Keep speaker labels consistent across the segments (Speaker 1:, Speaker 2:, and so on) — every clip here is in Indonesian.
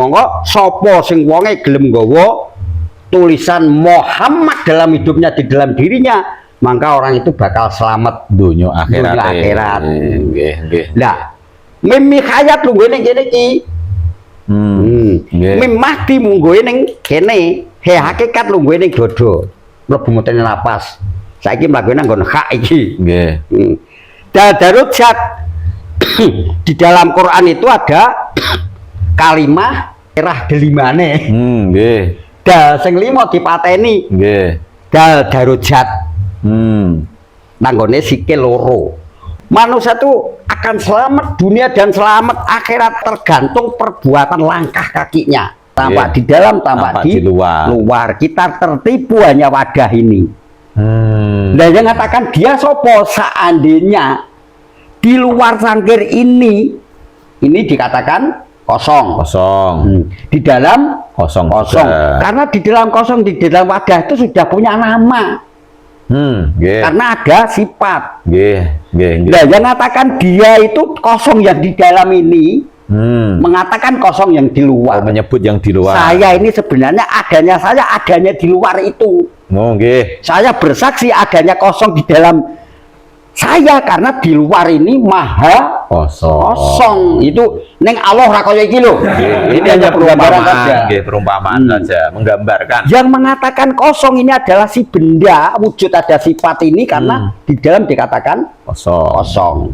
Speaker 1: Monggo sapa sing wonge gelem nggawa tulisan Muhammad dalam hidupnya, di dalam dirinya, maka orang itu bakal selamat
Speaker 2: dunia akhirat.
Speaker 1: Nggih, nggih. Lah, mimi hayat lungguhe ning kene iki. Mim mati mungguhe ning kene, he hakikat lungguhe ning dodo. Mlebu mutene lapas. Saiki mlakune nggon hak iki. Nggih. Darut zat di dalam Quran itu ada kalimah erah delimane.
Speaker 2: Nggih.
Speaker 1: Dal sing lima dipateni.
Speaker 2: Nggih.
Speaker 1: Dal darujat. Nanggone sikil loro. Manusia itu akan selamat dunia dan selamat akhirat tergantung perbuatan langkah kakinya. Tampak di dalam, tampak di luar. Kita tertipu hanya wadah ini. Nah, yang mengatakan dia sopo seandainya di luar sangkir ini dikatakan kosong. Di dalam kosong. Karena di dalam kosong, di dalam wadah itu sudah punya nama. Karena ada sifat. Nah, yang mengatakan dia itu kosong yang di dalam ini, mengatakan kosong yang di luar.
Speaker 2: Menyebut yang di luar.
Speaker 1: Saya ini sebenarnya adanya di luar itu. Saya bersaksi adanya kosong di dalam saya, karena di luar ini maha kosong. Itu neng Allah ra kaya iki lho.
Speaker 2: Ini hanya perumpamaan saja. Perumpamaan saja, menggambarkan.
Speaker 1: Yang mengatakan kosong ini adalah si benda wujud ada sifat ini, karena di dalam dikatakan kosong.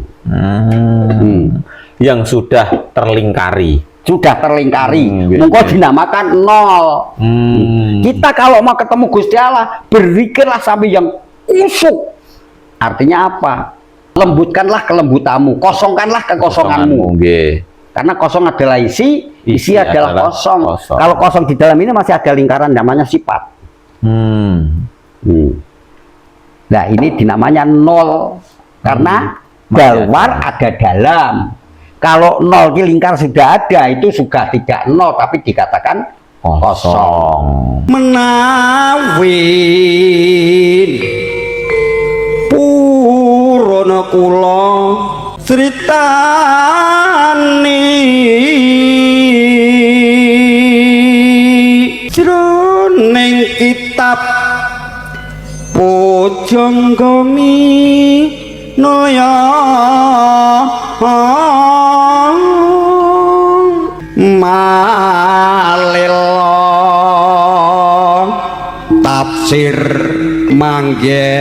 Speaker 2: Yang sudah terlingkari.
Speaker 1: Monggo dinamakan nol. Kita kalau mau ketemu Gusti Allah, berpikirlah sampai yang kusuk. Artinya apa? Lembutkanlah kelembutanmu, kosongkanlah kekosonganmu. Karena kosong adalah isi adalah kosong. Kalau kosong di dalam ini masih ada lingkaran namanya sifat. Nah, ini dinamanya nol karena luar ada dalam. Kalau nol di lingkar sudah ada, itu sudah tidak nol tapi dikatakan kosong. Menawin purana kula critani jroning kitab Pujangga Naya Malila tafsir manggeni.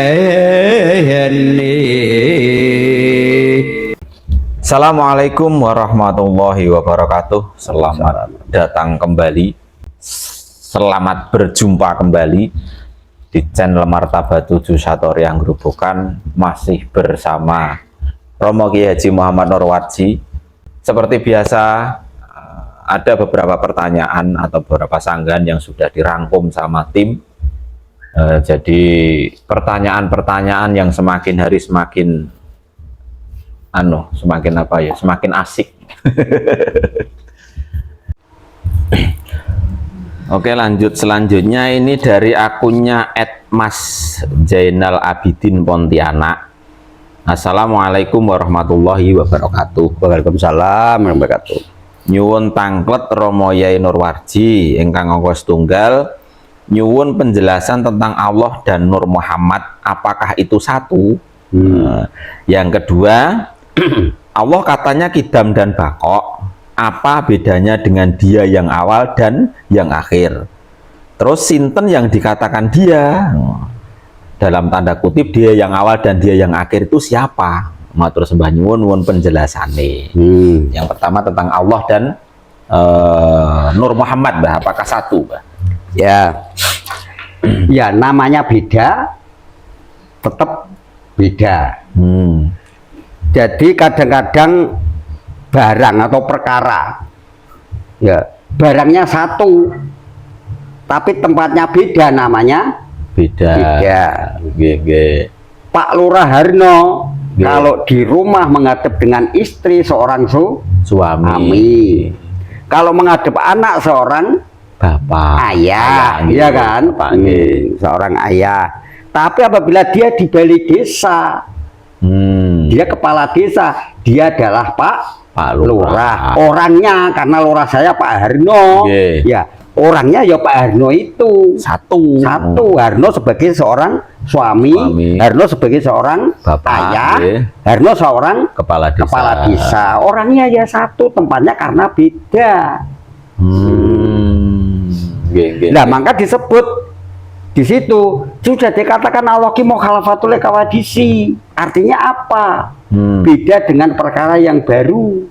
Speaker 2: Assalamualaikum warahmatullahi wabarakatuh. Selamat datang kembali, selamat berjumpa kembali di channel Martabat 7 Satoriang Grobogan. Masih bersama Romo Kiai Haji Muhammad Nurwarji. Seperti biasa, ada beberapa pertanyaan atau beberapa sanggahan yang sudah dirangkum sama tim. Jadi pertanyaan-pertanyaan yang semakin hari semakin semakin asik. Oke, lanjut. Selanjutnya ini dari akunnya @masjainalabidin Pontianak. Assalamualaikum warahmatullahi wabarakatuh.
Speaker 1: Waalaikumsalam warahmatullahi wabarakatuh.
Speaker 2: Nyuwun tangklet Romo Yai Nurwarji ingkang angka setunggal. Nyuwun penjelasan tentang Allah dan Nur Muhammad, apakah itu satu? Yang kedua, Allah katanya kidam dan bakok, apa bedanya dengan dia yang awal dan yang akhir? Terus sinten yang dikatakan dia? Dalam tanda kutip dia yang awal dan dia yang akhir itu siapa? Matur sembah nyuwun penjelasannya. Yang pertama tentang Allah dan Nur Muhammad, Mbah, apakah satu, Mbah?
Speaker 1: Ya namanya beda, tetap beda. Jadi kadang-kadang barang atau perkara, ya barangnya satu, tapi tempatnya beda, namanya beda. Pak Lurah Harno kalau di rumah menghadap dengan istri seorang suami, kalau menghadap anak seorang bapak, ayah, iya kan, seorang ayah. Tapi apabila dia di balik desa, dia kepala desa, dia adalah Pak
Speaker 2: Pak
Speaker 1: Lurah. Orangnya karena lurah saya Pak Harno. Ya, orangnya ya Pak Harno itu. Satu. Harno sebagai seorang suami. Harno sebagai seorang bapak, ayah. Harno seorang kepala desa. Orangnya ya satu, tempatnya karena beda. Nah, maka disebut di situ sudah dikatakan Allah ki mukhalafatul kawadisi. Artinya apa? Beda dengan perkara yang baru.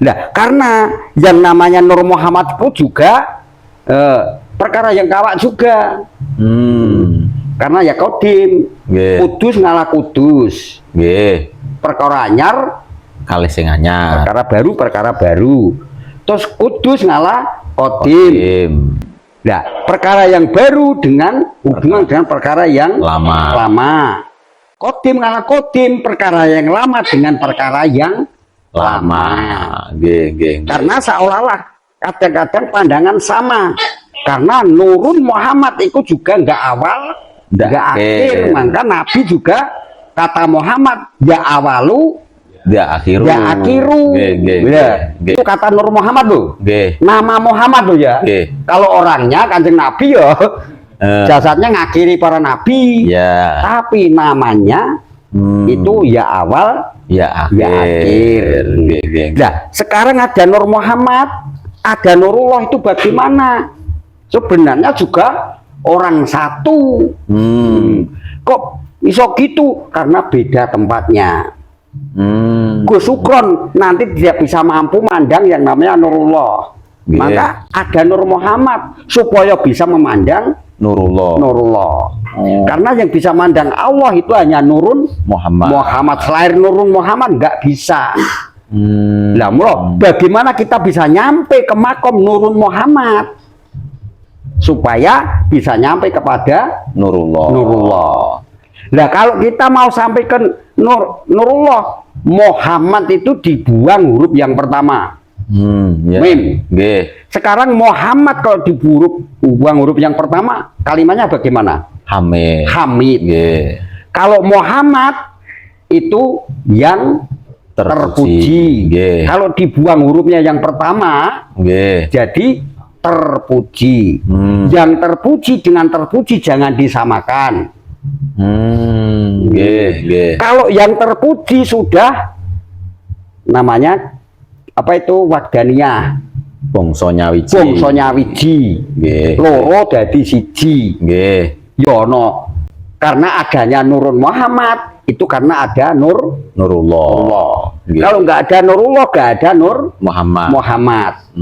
Speaker 1: Nah, karena yang namanya Nur Muhammad pun juga perkara yang kawak juga. Karena ya kodim, kudus ngalah kudus. Perkara anyar
Speaker 2: kalih sing anyar.
Speaker 1: Perkara baru. Terus kudus ngalah kodim. Nah, perkara yang baru dengan hubungan dengan perkara yang lama. Kodim ngalah kodim, perkara yang lama dengan perkara yang lama. Karena seolah-olah kadang-kadang pandangan sama. Karena Nurun Muhammad itu juga nggak awal, nggak akhir. Maka Nabi juga kata Muhammad ya awalu, ya akhiru. Itu kata Nur Muhammad loh. Nama Muhammad loh ya. Kalau orangnya Kanjeng Nabi ya jasadnya ngakhiri para nabi. Tapi namanya itu ya awal, ya akhir. Nah, sekarang ada Nur Muhammad, ada Nurullah, itu bagaimana? Sebenarnya juga orang satu. Kok iso gitu? Karena beda tempatnya. Gus Sukron nanti tidak bisa mampu mandang yang namanya Nurullah. Maka ada Nur Muhammad supaya bisa memandang Nurullah. Karena yang bisa mandang Allah itu hanya Nurun Muhammad. Selain Nurun Muhammad nggak bisa. Lah bagaimana kita bisa nyampe ke makom Nurun Muhammad supaya bisa nyampe kepada Nurullah. Nah, kalau kita mau sampai ke Nurullah, Muhammad itu dibuang huruf yang pertama. Mim. Sekarang Muhammad kalau dibuang huruf yang pertama, kalimatnya bagaimana? Hamid. Kalau Muhammad itu yang terpuji. Kalau dibuang hurufnya yang pertama, jadi terpuji. Yang terpuji dengan terpuji jangan disamakan. Kalau yang terpuji sudah namanya apa itu Wahdaniyah, bongsonya wiji, loro dadi siji. Yono karena adanya Nurun Muhammad itu karena ada Nurullah. Kalau nggak ada Nurullah nggak ada Nur Muhammad.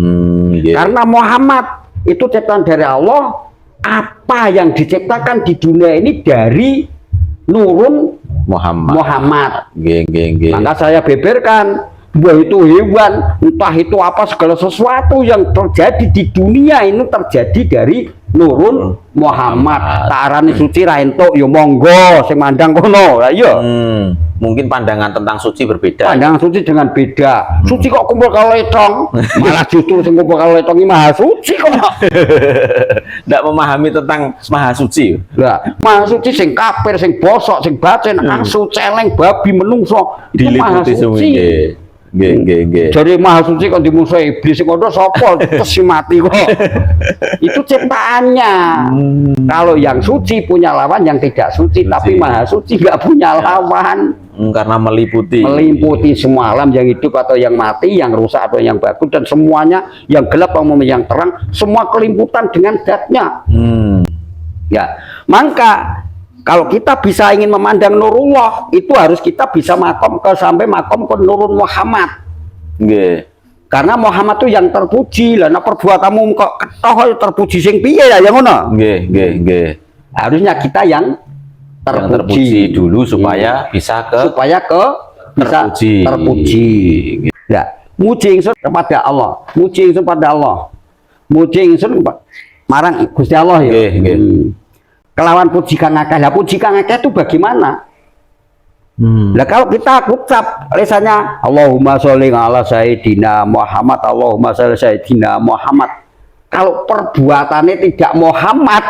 Speaker 1: Karena Muhammad itu ciptaan dari Allah. Apa yang diciptakan di dunia ini dari Nurun Muhammad. Maka saya beberkan bahwa itu hewan, entah itu apa, segala sesuatu yang terjadi di dunia ini terjadi dari Nurun Muhammad. Tak arani suci ra entuk ya monggo sing mandang kono. Lah iya.
Speaker 2: Mungkin pandangan tentang suci berbeda.
Speaker 1: Pandangan suci dengan beda. Suci kok kumpul kalau letong, malah justru sing kumpul kalau letong ini maha suci kok.
Speaker 2: Tidak memahami tentang maha suci.
Speaker 1: Lah, maha suci sing kafir, sing bosok, sing bacen, asu, celeng, babi, menungso itu maha suci. Jadi maha suci kan dimusuh iblis kono sapa terus mati kok. Itu ciptaannya. Kalau yang suci punya lawan, yang tidak suci. Tapi maha suci nggak punya lawan.
Speaker 2: Karena meliputi
Speaker 1: semua alam, yang hidup atau yang mati, yang rusak atau yang bagus, dan semuanya yang gelap maupun yang terang, semua kelimputan dengan zatnya. Ya, maka kalau kita bisa ingin memandang Nurullah, itu harus kita bisa sampai makom ke Nurun Muhammad. Karena Muhammad itu yang terpuji. Lah nek perbuatanmu kok ketoh terpuji sing piye ya yang ngono? Harusnya kita yang terpuji
Speaker 2: dulu supaya bisa
Speaker 1: terpuji. Ya, muji ingsun kepada Allah. Muji ingsun pada Allah. Muji ingsun marang Gusti Allah ya. Kelawan puji kang akeh. Lah puji kang akeh itu bagaimana? Lah kalau kita ucap lisannya Allahumma sholli ala sayyidina Muhammad, Allahumma sholli sayyidina Muhammad. Kalau perbuatannya tidak Muhammad,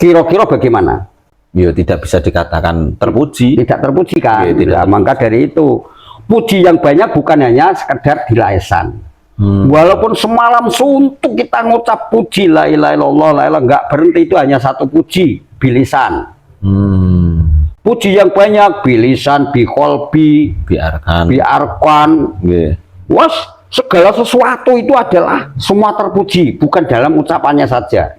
Speaker 1: kira-kira bagaimana?
Speaker 2: Ya tidak bisa dikatakan terpuji.
Speaker 1: Tidak terpuji kan? Tidak. Maka dari itu puji yang banyak bukan hanya sekedar di lisan. Walaupun semalam suntuk kita ngucap puji la ilaha illallah, la ilaha, nggak berhenti, itu hanya satu puji bilisan. Puji yang banyak bilisan, biqolbi, biarkan. Was, segala sesuatu itu adalah semua terpuji, bukan dalam ucapannya saja.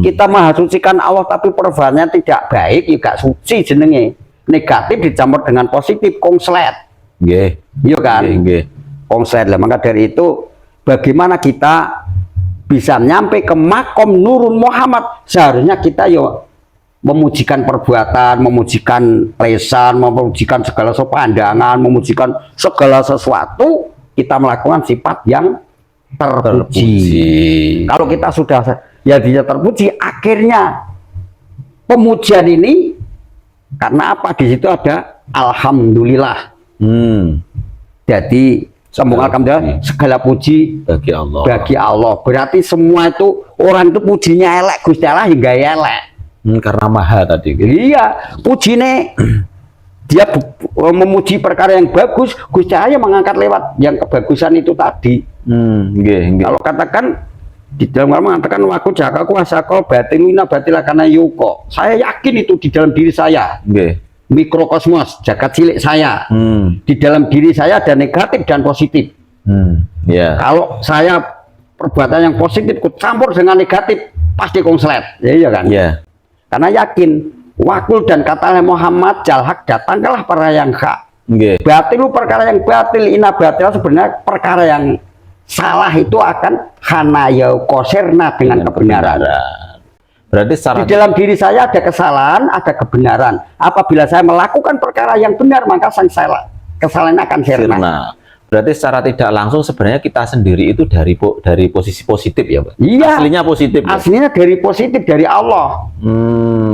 Speaker 1: Kita maha sucikan Allah tapi perbuatannya tidak baik, ya gak suci jenenge. Negatif dicampur dengan positif, konslet. Iya kan? Konslet lah. Maka dari itu bagaimana kita bisa nyampe ke makom Nurun Muhammad, seharusnya kita yo memujikan perbuatan, memujikan lesan, memujikan segala sesuatu pandangan, memujikan segala sesuatu, kita melakukan sifat yang terpuji. Kalau kita sudah ya dia terpuji, akhirnya pemujian ini karena apa? Di situ ada alhamdulillah. Jadi sambung alhamdulillah, segala puji bagi Allah. Bagi Allah. Berarti semua itu orang itu pujinya elek, Gusti Allah hingga elek.
Speaker 2: Karena maha tadi.
Speaker 1: Iya, pujine dia memuji perkara yang bagus, Gusti Allah mengangkat lewat yang kebagusan itu tadi. Kalau katakan di dalam Al-Quran mengatakan waku jaka kuasa kau batiluna batila karena yuko. Saya yakin itu di dalam diri saya. Mikrokosmos, jagat cilik saya. Di dalam diri saya ada negatif dan positif. Kalau saya perbuatan yang positif campur dengan negatif, pasti konslet. Iya kan? Karena yakin wakul dan kata Muhammad jalhak datanglah perkara yang hak. Batilu perkara yang batil, ina batil sebenarnya perkara yang salah itu akan hanayau koserna dengan kebenaran. Berarti di dalam diri saya ada kesalahan, ada kebenaran. Apabila saya melakukan perkara yang benar, maka kesalahan akan sirna.
Speaker 2: Berarti secara tidak langsung sebenarnya kita sendiri itu dari posisi positif ya, Pak?
Speaker 1: Iya.
Speaker 2: Aslinya positif.
Speaker 1: Aslinya dari positif dari Allah.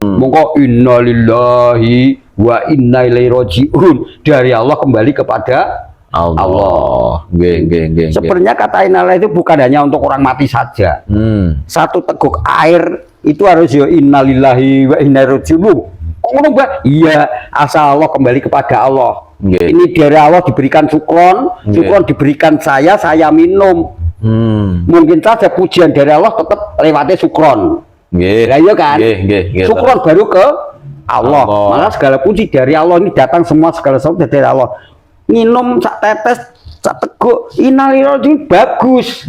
Speaker 1: Mongko innalillahi wa inna ilaihi rajiun. Dari Allah kembali kepada Allah. Sebenarnya kata innalillahi itu bukan hanya untuk orang mati saja. Satu teguk air itu harus ya innalillahi wa inna ilaihi rajiun. Iya, asal Allah kembali kepada Allah. Ini dari Allah diberikan sukron, sukron diberikan saya minum. Mungkin saja pujian dari Allah tetap lewatnya sukron. Iya kan? Sukron baru ke Allah. Malah segala puji dari Allah, ini datang semua segala sesuatu dari Allah. Minum sak tetes, sak teguk, innalillahi bagus.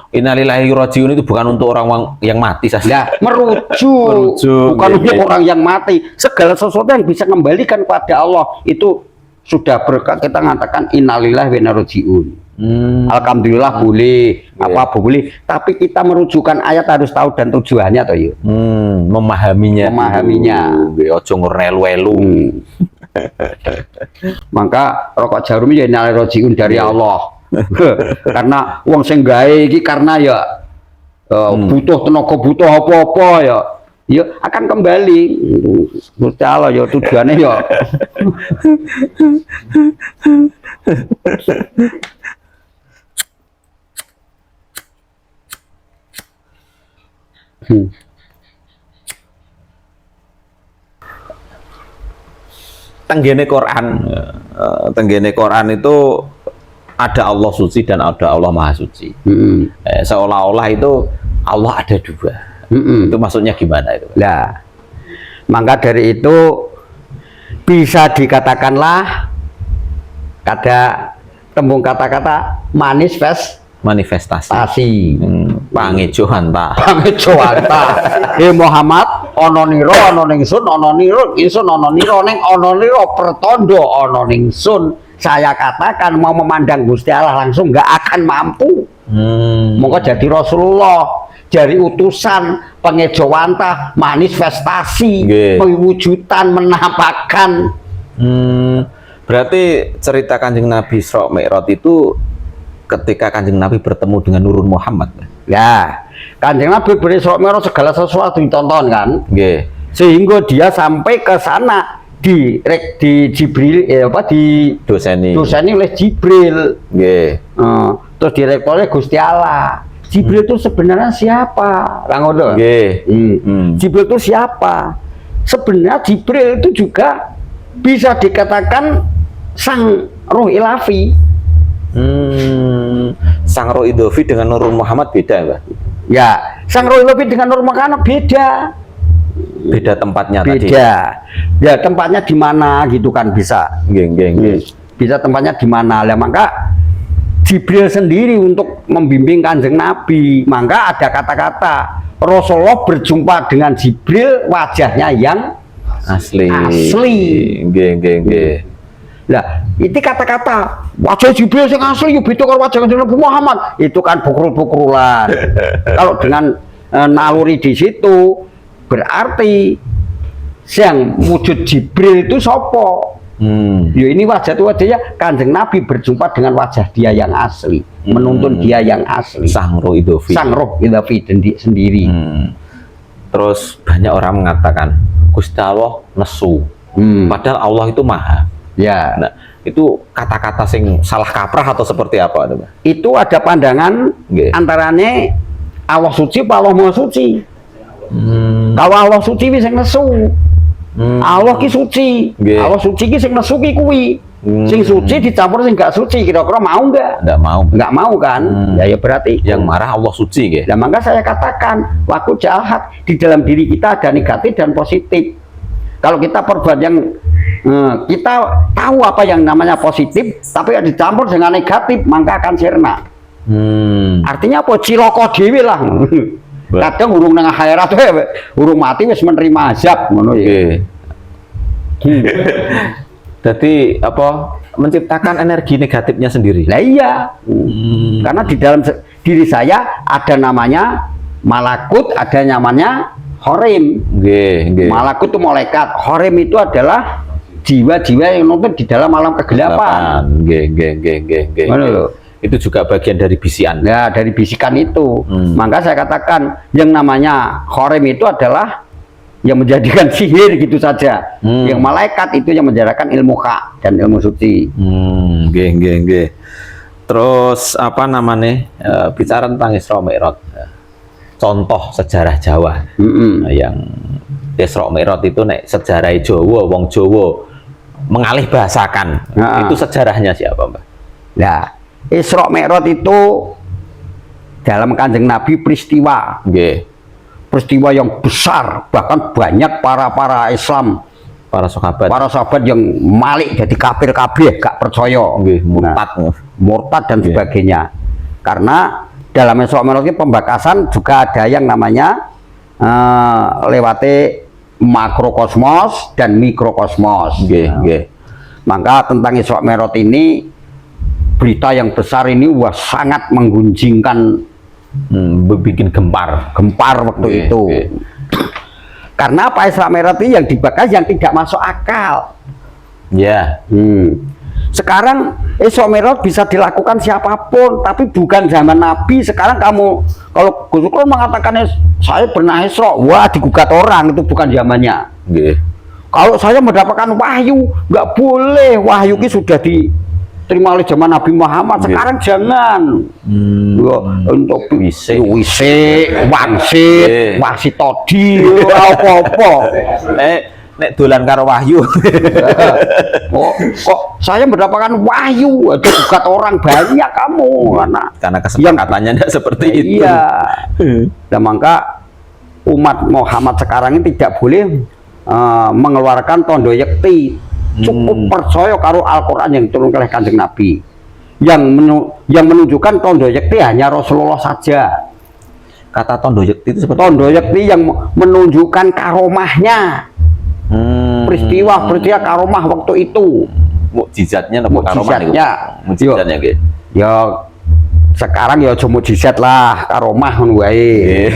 Speaker 2: Innalillahi rajiun itu bukan untuk orang yang mati saja.
Speaker 1: Merujuk. Bukan untuk orang yang mati. Segala sesuatu yang bisa kembalikan kepada Allah itu sudah berkat, kita mengatakan innalillahi wa inna ilaihi rajiun. Alhamdulillah boleh, apa boleh, tapi kita merujukan ayat harus tahu dan tujuannya toh yuk.
Speaker 2: Memahaminya. Ojo ngurelu-elu. Maka rokok jarum ya innalillahi wa inna ilaihi rajiun dari Allah.
Speaker 1: Karena uang sing gawe iki karena ya butuh tenaga, butuh apa-apa ya akan kembali. Gusti Allah ya tujuannya ya.
Speaker 2: Tenggene Quran itu ada Allah suci dan ada Allah maha suci. Seolah-olah itu Allah ada dua. Itu maksudnya gimana itu?
Speaker 1: Nah, maka dari itu bisa dikatakanlah ada tembung kata-kata manifestasi.
Speaker 2: Pangejohanta.
Speaker 1: Muhammad ana nira ana ning sun ana nira ingsun ana nira ning ana nira pertondo ana ning sun. Saya katakan mau memandang Gusti Allah langsung nggak akan mampu. Monggo jadi Rasulullah, jadi utusan, pengejawanta, manifestasi, pewujudan, menampakkan.
Speaker 2: Berarti cerita Kanjeng Nabi Isra Mi'raj itu ketika Kanjeng Nabi bertemu dengan Nurun Muhammad.
Speaker 1: Ya, Kanjeng Nabi berisra Mi'raj segala sesuatu ditonton kan. Sehingga dia sampai ke sana di Jibril di doseni oleh Jibril. Terus direktur oleh Gusti Allah. Jibril itu sebenarnya siapa? Jibril itu siapa? Sebenarnya Jibril itu juga bisa dikatakan sang roh ilafi.
Speaker 2: Sang roh idofi dengan Nur Muhammad beda, Mbak?
Speaker 1: Ya, sang roh ilafi dengan Nur Muhammad beda.
Speaker 2: Beda tempatnya tadi.
Speaker 1: Beda. Ya tempatnya di mana gitu kan bisa. Bisa tempatnya di mana. Lah maka Jibril sendiri untuk membimbing Kanjeng Nabi, maka ada kata-kata Rasulullah berjumpa dengan Jibril wajahnya yang
Speaker 2: asli.
Speaker 1: Nah, itu kata-kata wajah Jibril yang asli yo beda karo wajah Nabi Muhammad. Itu kan bukrul-bukrulan. Kalau dengan naluri di situ berarti yang wujud Jibril itu sopo? Ya ini wajahnya Kanjeng Nabi berjumpa dengan wajah dia yang asli, menuntun dia yang asli.
Speaker 2: Sang roh idofi.
Speaker 1: Sang roh idofi sendiri.
Speaker 2: Terus banyak orang mengatakan Gusti Allah nesu, padahal Allah itu maha.
Speaker 1: Ya.
Speaker 2: Nah, itu kata-kata sing salah kaprah atau seperti apa?
Speaker 1: Itu ada pandangan antaranya Allah suci, Allah maha suci. Kalau Allah suci wis sing nesu. Allah ki suci. Allah suci ki sing nesu ki kuwi. Sing suci dicampur sing gak suci, kira-kira mau enggak?
Speaker 2: Enggak mau.
Speaker 1: Enggak mau kan? Ya berarti
Speaker 2: yang marah Allah suci nggih.
Speaker 1: Nah, maka saya katakan waktu jahat di dalam diri kita ada negatif dan positif. Kalau kita perbuat yang kita tahu apa yang namanya positif, tapi dicampur dengan negatif, maka akan sirna. Artinya apa? Ciloko dhewe lah. Kadang urung nang akhirat urung mati wis menerima azab ngono ya.
Speaker 2: Jadi apa menciptakan energi negatifnya sendiri.
Speaker 1: Lah iya. Karena di dalam diri saya ada namanya malakut, ada namanya horim. Malakut itu malaikat, horim itu adalah jiwa-jiwa yang nonton di dalam alam kegelapan.
Speaker 2: Itu juga bagian dari bisikan.
Speaker 1: Ya, dari bisikan itu. Maka saya katakan yang namanya horim itu adalah yang menjadikan sihir gitu saja. Yang malaikat itu yang menjadikan ilmu hak dan ilmu suci.
Speaker 2: Terus apa namanya? Bicara tentang Isra Mi'raj. Contoh sejarah Jawa. Yang Isra Mi'raj itu nek sejarah Jawa, wong Jawa mengalih bahasakan. Itu sejarahnya siapa, Mbak?
Speaker 1: Nah, Isra Mi'raj itu dalam Kanjeng Nabi peristiwa. Peristiwa yang besar, bahkan banyak para Islam, para sahabat yang malik jadi kafir kabeh, gak percaya, murtad dan sebagainya. Karena dalam Isra Mi'raj pembakasan juga ada yang namanya lewati makrokosmos dan mikrokosmos. Maka tentang Isra Mi'raj ini berita yang besar ini sangat menggunjingkan,
Speaker 2: bikin gempar
Speaker 1: waktu itu. Karena apa? Isra Mi'raj itu yang dibakar yang tidak masuk akal. Sekarang Isra Mi'raj bisa dilakukan siapapun, tapi bukan zaman Nabi. Sekarang kamu kalau Gus Dur mengatakan saya pernah Isra, wah digugat orang, itu bukan zamannya. Kalau saya mendapatkan wahyu, nggak boleh, wahyu ini sudah diterima oleh zaman Nabi Muhammad. Sekarang jangan untuk wisi, wasi todi, apa-apa.
Speaker 2: Nek dolan karo wahyu.
Speaker 1: Kok saya mendapatkan wahyu, ada gugat orang banyak kamu,
Speaker 2: karena kesepakatannya tidak seperti itu.
Speaker 1: Iya. Dan maka umat Muhammad sekarang ini tidak boleh mengeluarkan tondo yakti. Cukup percaya karo Al-Quran yang diturunkan oleh Kanjeng Nabi. Yang menunjukkan tondo yakti hanya Rasulullah saja.
Speaker 2: Kata tondo yakti itu seperti
Speaker 1: tondo yakti yang menunjukkan karomahnya. Peristiwa karomah waktu itu.
Speaker 2: Mukjizatnya apa karomahnya? Mukjizatnya gitu.
Speaker 1: Ya sekarang ya cuma mukjizat lah, karomah ngono wae.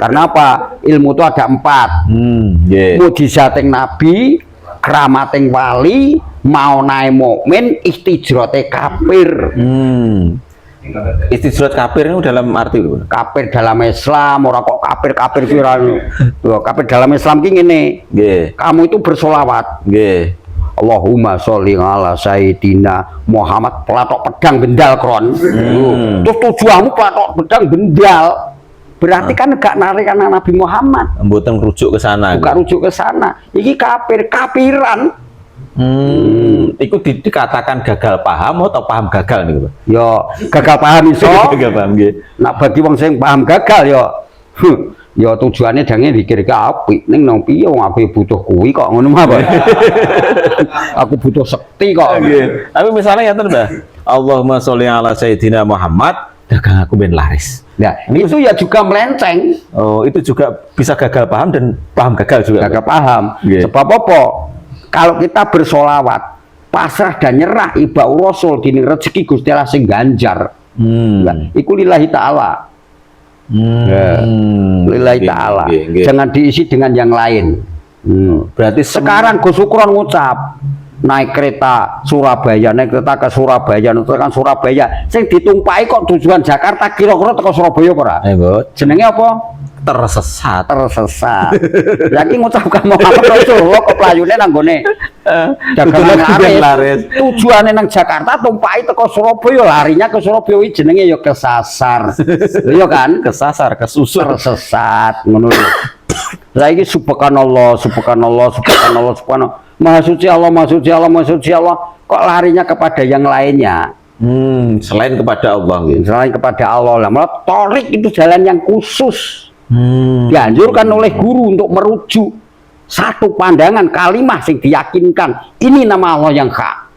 Speaker 1: Karena apa? Ilmu itu ada 4. Mukjizat Nabi, keramating wali, mau naik mukmin, istijrote kafir.
Speaker 2: Istijrot kafir itu dalam arti
Speaker 1: kafir dalam Islam, orang kok kafir kafir dalam Islam ini. Kamu itu bersolawat. Allahumma sholli ala sayyidina Muhammad, pelatok pedang bendal kron. Terus tujuanmu pelatok pedang bendal. Berarti kan gak narik anak Nabi Muhammad.
Speaker 2: Mboten rujuk ke sana.
Speaker 1: Bukan rujuk ke sana. Iki kafiran.
Speaker 2: Itu dikatakan gagal paham atau paham gagal nih, Pak?
Speaker 1: Yo gagal paham iso.
Speaker 2: Gagal paham nggih.
Speaker 1: Nah bagi wong sing paham gagal yo ya tujuannya jange dikir ke apik ning nang piye wong aku butuh kuwi kok ngono mah Pak. Aku butuh sekti kok.
Speaker 2: Nggih. Tapi misalnya ngeten, Mbah. Allahumma sholli ala sayyidina Muhammad, dagang aku ben laris.
Speaker 1: Nah, itu ya juga melenceng.
Speaker 2: Oh, itu juga bisa gagal paham dan paham gagal juga.
Speaker 1: Gagal paham.
Speaker 2: Nggih.
Speaker 1: Sebab apa? Kalau kita bersolawat, pasrah dan nyerah ibau rasul dini rezeki Gusti Allah sing ganjar. Nah, iku lillahi ta'ala. Lillahi ta'ala. Jangan diisi dengan yang lain.
Speaker 2: Berarti
Speaker 1: sekarang Gus Ukron ngucap naik kereta Surabaya, naik kereta ke Surabaya, kan Surabaya sing ditumpaki kok tujuan Jakarta kira-kira teko Surabaya ora? Jenenge apa?
Speaker 2: Tersesat.
Speaker 1: Lagi ngucapkan Muhammad Rasulullah kok playune nang gone dagangan laris. Tujuane nang Jakarta tumpaki teko Surabaya, larinya ke Surabaya jenenge ya kesasar. Iya kan?
Speaker 2: Kesasar, kesusur.
Speaker 1: Tersesat ngono lho. Lah iki subhanallah, subhanallah, subhanallah, subhanallah. Maha suci Allah, maha suci Allah, maha suci Allah. Kok larinya kepada yang lainnya?
Speaker 2: Selain kepada Allah gitu.
Speaker 1: Selain kepada Allah. Lah malah torik itu jalan yang khusus. Dianjurkan oleh guru untuk merujuk satu pandangan kalimah yang diyakinkan ini nama Allah yang hak.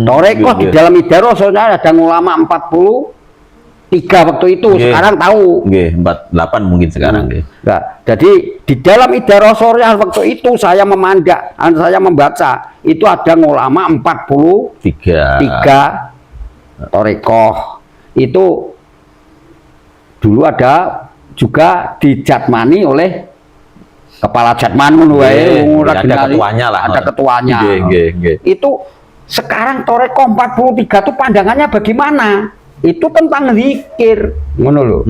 Speaker 1: Torekoh di dalam idaroh soalnya ada ulama 43 waktu itu, sekarang tahu.
Speaker 2: 48 mungkin sekarang.
Speaker 1: Nah, jadi di dalam idaroh soalnya waktu itu saya memandang, saya membaca itu ada ulama 43 torekoh itu. Dulu ada juga dijatmani oleh kepala jatman
Speaker 2: ada ketuanya lah.
Speaker 1: Ada ketuanya. Itu sekarang torekoh 43 itu pandangannya bagaimana? Itu tentang zikir, ngono lho.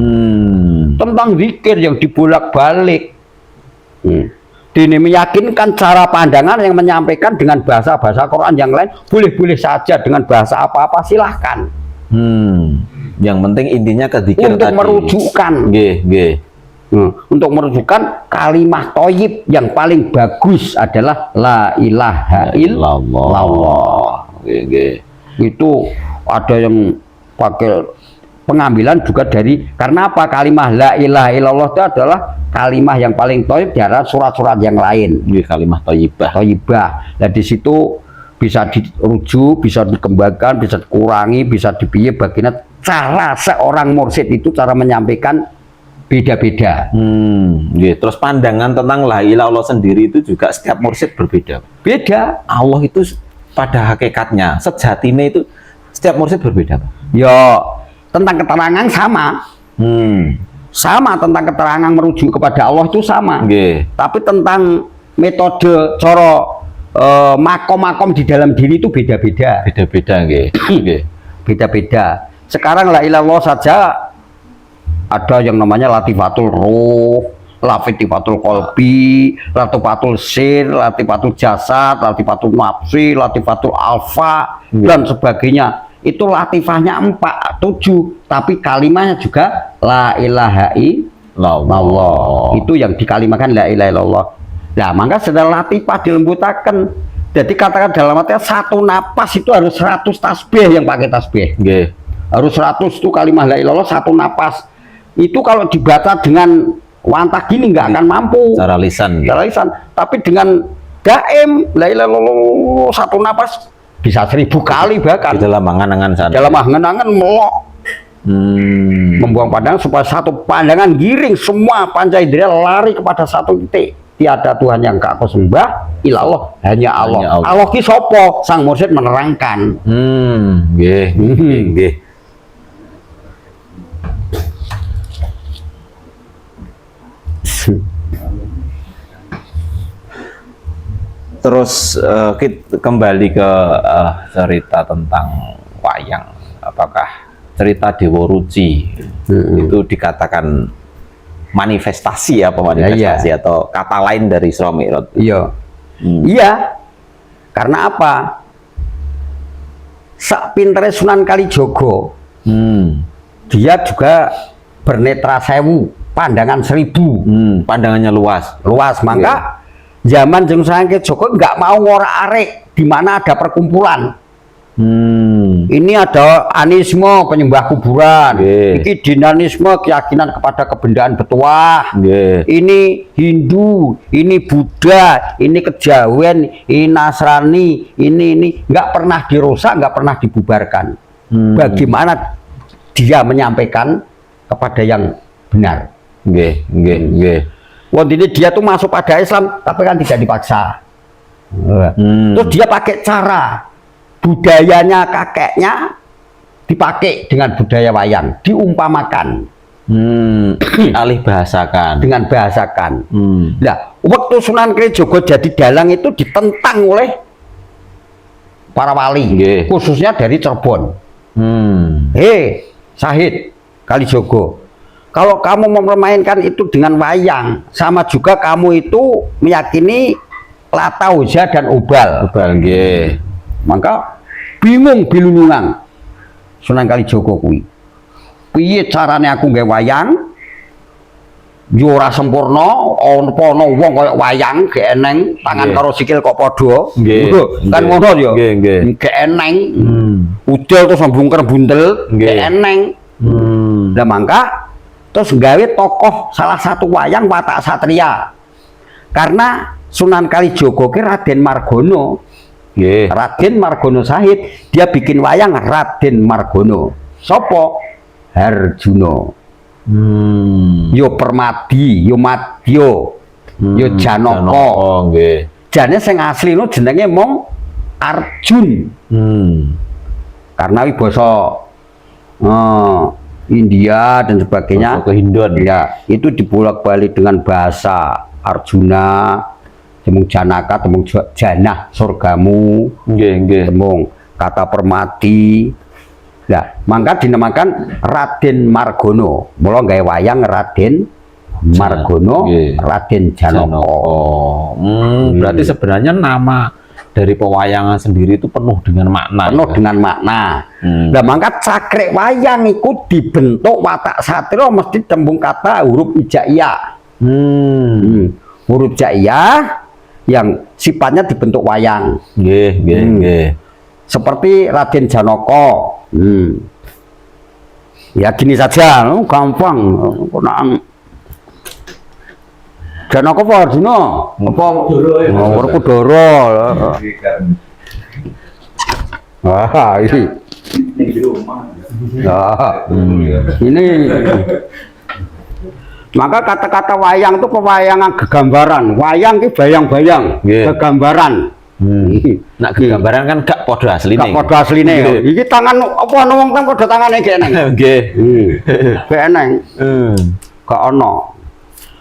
Speaker 1: Tentang zikir yang dibolak-balik. Dini meyakinkan cara pandangan yang menyampaikan dengan bahasa-bahasa Quran yang lain boleh-boleh saja, dengan bahasa apa-apa silahkan.
Speaker 2: Yang penting intinya ke zikir
Speaker 1: untuk
Speaker 2: tadi.
Speaker 1: Merujukkan. Untuk merujukkan kalimah thayyib yang paling bagus adalah la ilaha illallah. Itu ada yang pakai pengambilan juga dari, karena apa? Kalimah la ilaha illallah itu adalah kalimah yang paling thayyib di antara surat-surat yang lain.
Speaker 2: Kalimah thayyibah.
Speaker 1: Nah di situ bisa dirujuk, bisa dikembangkan, bisa dikurangi, bisa dipiye bagian cara seorang mursyid itu cara menyampaikan beda-beda.
Speaker 2: Terus pandangan tentang la ilaha illallah sendiri itu juga setiap mursyid berbeda.
Speaker 1: Beda.
Speaker 2: Allah itu pada hakikatnya sejatinya itu setiap mursyid berbeda.
Speaker 1: Ya tentang keterangan sama. Sama tentang keterangan merujuk kepada Allah itu sama. Tapi tentang metode cara makom-makom di dalam diri itu beda-beda. Beda-beda. Sekarang la ilallah saja ada yang namanya latifatul ruh, latifatul qalbi, latifatul sir, latifatul jasad, latifatul nafsi, latifatul alfa dan sebagainya. Itu latifahnya 7, tapi kalimahnya juga la ilaha illallah. Itu yang dikalimakan la ilaha illallah. Nah, maka setelah latifah dilembutakan. Jadi katakan dalam artinya satu napas itu harus 100 tasbih yang pakai tasbih. Harus 100 itu kalimah la ilallah satu napas. Itu kalau dibaca dengan wantah gini nggak akan mampu.
Speaker 2: Secara lisan.
Speaker 1: Tapi dengan daim la ilallah satu napas bisa 1000 kali bahkan.
Speaker 2: Di dalam angan-angan sana.
Speaker 1: Dalam angan-angan melok. Membuang pandangan supaya satu pandangan giring, semua panca indera lari kepada satu titik. Tiada Tuhan yang kau sembah ilallah, hanya Allah. Allah ki sopo? Sang mursyid menerangkan.
Speaker 2: Terus kita kembali ke cerita tentang wayang. Apakah cerita Dewa Ruci itu dikatakan manifestasi apa manifestasi atau kata lain dari Isra Mi'raj? Iya. Karena apa? Sak pintere Sunan Kalijogo. Dia juga bernetra 1000, pandangan 1000. Pandangannya luas.
Speaker 1: Maka zaman Jeng Sunan Kalijaga nggak mau ngorak-arik di mana ada perkumpulan. Ini ada anisme penyembah kuburan, ini dinanisme keyakinan kepada kebendaan Betuah, ini Hindu, ini Buddha, ini Kejawen, ini Nasrani, ini nggak pernah dirusak, nggak pernah dibubarkan. Bagaimana dia menyampaikan kepada yang benar? Wah, ini dia tuh masuk pada Islam, tapi kan tidak dipaksa. Terus dia pakai cara budayanya kakeknya dipakai dengan budaya wayang, diumpamakan,
Speaker 2: alih bahasakan,
Speaker 1: dengan bahasakan. Nah, waktu Sunan Kalijaga jadi dalang itu ditentang oleh para wali, khususnya dari Cirebon. Hei, Syahid Kalijaga, kalau kamu mempermainkan itu dengan wayang, sama juga kamu itu meyakini Lata, Uza, dan Ubal. Maka bingung bilulungan Sunan Kalijaga kuwi. Piye carane aku nggawe wayang? Yo ora sempurna, ana wong kaya wayang gek eneng, tangan karo sikil kok padha. Kan ngono yo. Gek eneng. Udel terus mbungker buntel, gek eneng. Lah mangka terus nggawe tokoh salah satu wayang watak satria. Karena Sunan Kalijaga ki Raden Margono. Raden Margono Syahid, dia bikin wayang Raden Margono. Sopo? Harjuno. Yo Permadi, yo Madya, yo Janaka. Jane sing asli no jenenge mung Arjun. Karena wi basa India dan sebagainya,
Speaker 2: Kehinduan.
Speaker 1: Ya, itu dibolak-balik dengan bahasa Arjuna, temung Janaka, temung Janah surgamu, temung kata Permati. Nah, maka dinamakan Raden Margono. Mula gawe wayang Raden Margono, Raden Janaka.
Speaker 2: Berarti sebenarnya nama dari pewayangan sendiri itu penuh dengan makna.
Speaker 1: Penuh dengan makna. Nah, maka cakrek wayang itu dibentuk watak satria mesti tembung kata huruf hijaiyah. Huruf hijaiyah yang sifatnya dibentuk wayang. Seperti Raden Janaka. Ya gini saja, gampang. Janaka apa Arjuna? Apa Werkudara? Wah, ini. Ini. Maka kata-kata wayang itu pewayangan gegambaran. Wayang ki bayang-bayang, gegambaran.
Speaker 2: Nak gegambaran kan gak podo asline.
Speaker 1: Gak podo asline. Iki tangan apa ana wong tang podo tangane gek eneng.
Speaker 2: Nggih.
Speaker 1: Gek eneng. Gak ana.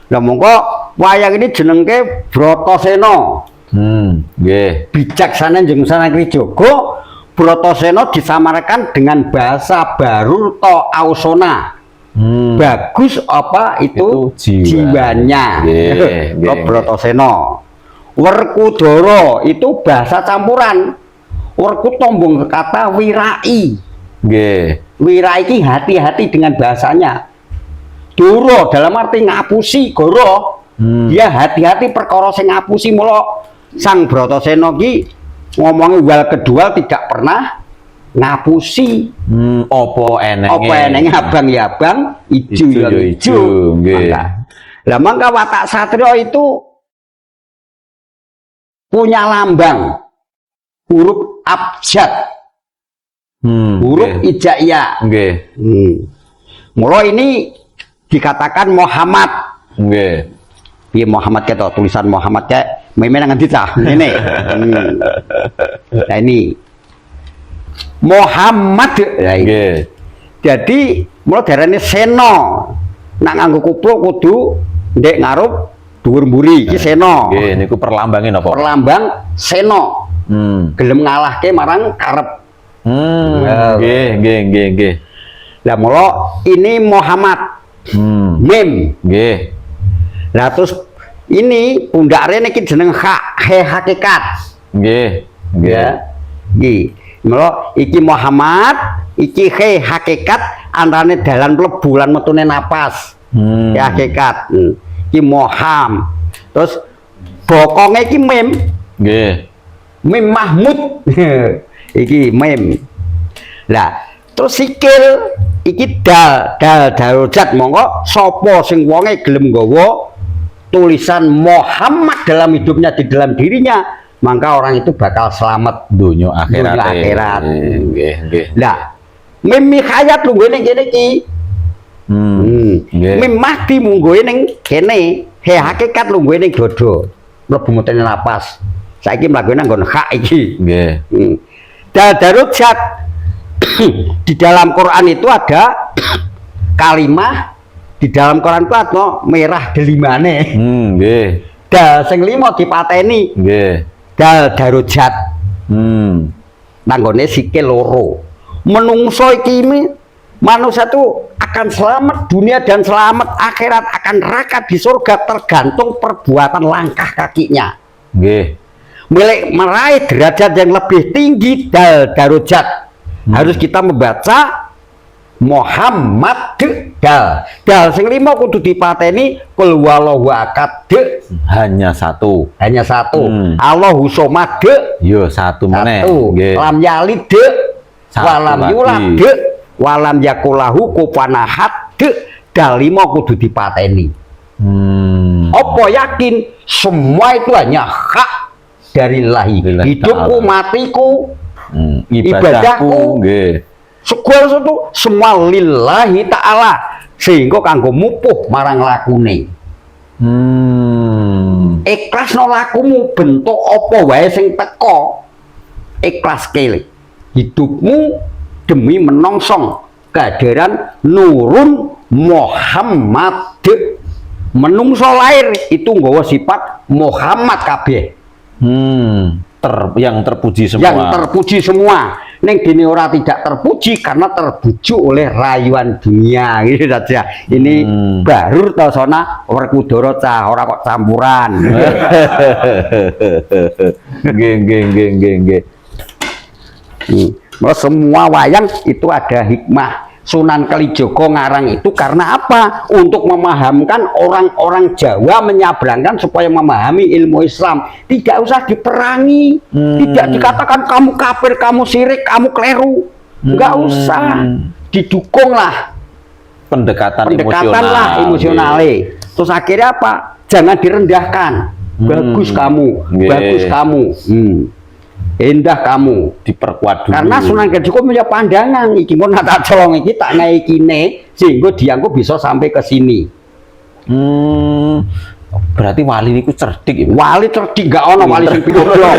Speaker 1: Lah mongko wayang ini jenenge Bratasena.
Speaker 2: Nggih.
Speaker 1: Bijaksana Jeng Sunan Kalijaga, Bratasena disamarkan dengan bahasa baru to ausona. Bagus apa itu jiwanya. Bratasena. Werkudara itu bahasa campuran. Werku tombong kata wirai. Wirai ki hati-hati dengan bahasanya. Doro dalam arti ngapusi, goro. Dia hati-hati perkara sing ngapusi. Mula Sang Bratasena ki ngomongi wal kedua tidak pernah ngapusi.
Speaker 2: Apa
Speaker 1: enenge abang ya abang, ijo ya ijo. Lah mangka watak satria itu punya lambang huruf abjad, huruf hijaiyah. Mula ini dikatakan Muhammad. Piye Muhammad ketok tulisan Muhammad kayak memen ngendi cah ngene. Nah ini Muhammad. Jadi mula darane sena. Nak nganggo kupluk kudu ndek ngarup dhuwur mburi iki sena.
Speaker 2: Nggih, niku perlambangin apa?
Speaker 1: Perlambang sena. Gelem ngalahke marang karep.
Speaker 2: Nggih.
Speaker 1: Lah mula ini Muhammad. Mim.
Speaker 2: Nggih.
Speaker 1: Lah terus ini pundakre niki jeneng hakikat.
Speaker 2: Nggih.
Speaker 1: Nggih. Mula iki Muhammad, iki hakikat antarane dalan mlebu lan metune napas. Ya hakikat. Iki Moham. Terus bokonge iki mim.
Speaker 2: Nggih.
Speaker 1: Mim Mahmud. Iki mim. Lah, terus sikil iki dal darajat, monggo sapa sing wonge gelem nggawa tulisan Muhammad dalam hidupnya, di dalam dirinya, maka orang itu bakal selamat
Speaker 2: Dunia akhirat.
Speaker 1: akhirat.
Speaker 2: Nggih, nggih.
Speaker 1: Lah, mim Mikhayat lungguhe ning kene iki.
Speaker 2: Nggih.
Speaker 1: Mim Mahdi mungguhe ning kene, he hakikat lungguhe ning dodo. Mlebu mutene napas. Saiki mlakune nggon hak iki.
Speaker 2: Nggih.
Speaker 1: Darajat di dalam Quran itu ada kalimah, di dalam Quran itu ada merah delimane.
Speaker 2: Nggih.
Speaker 1: Dal sing 5 dipateni.
Speaker 2: Nggih.
Speaker 1: Dal darajat. Nanggone sikil loro. Menungso iki manusia itu akan selamat dunia dan selamat akhirat, akan neraka di surga tergantung perbuatan langkah kakinya.
Speaker 2: Nggih.
Speaker 1: Milik meraih derajat yang lebih tinggi darajat. Harus kita membaca Muhammad dal sing 5 kudu dipateni kul wallahu akad
Speaker 2: Hanya satu.
Speaker 1: Allahu somad
Speaker 2: Yo satu meneh. Nggih.
Speaker 1: lam yalid walam yulad walam yakulahu kufuwan ahad dal 5 kudu dipateni. Apa yakin semua itu hanya hak dari lahi, hidupku, matiku, ibadahku, segala sesuatu semua lillahi ta'ala, sehingga kanggo mupuh marang lakune. Ikhlas no lakumu, bentuk apa wae sing teko, ikhlas kele hidupmu demi menongsong kehadiran Nurun Muhammad. Menungso lahir itu nggawa sifat Muhammad kabeh.
Speaker 2: Yang terpuji semua.
Speaker 1: Yang terpuji semua. Ning dene ora tidak terpuji karena terbujuk oleh rayuan dunia gitu saja. Ini baru tosona Werkudara cah ora kok campuran.
Speaker 2: Nggih.
Speaker 1: Semua wayang itu ada hikmah. Sunan Kalijaga ngarang itu karena apa? Untuk memahamkan orang-orang Jawa, menyabrangkan supaya memahami ilmu Islam. Tidak usah diperangi, tidak dikatakan kamu kafir, kamu syirik, kamu keliru. Enggak usah, didukunglah.
Speaker 2: Pendekatan
Speaker 1: emosional. Terus akhirnya apa? Jangan direndahkan. Bagus kamu, bagus kamu. Indah kamu,
Speaker 2: diperkuat dulu.
Speaker 1: Karena Sunan Kalijaga punya pandangan iki mun tak colong iki tak naikine sehingga dianggo bisa sampai ke sini.
Speaker 2: Berarti wali niku cerdik ya.
Speaker 1: Wali cerdik gak ono wali sing goblok.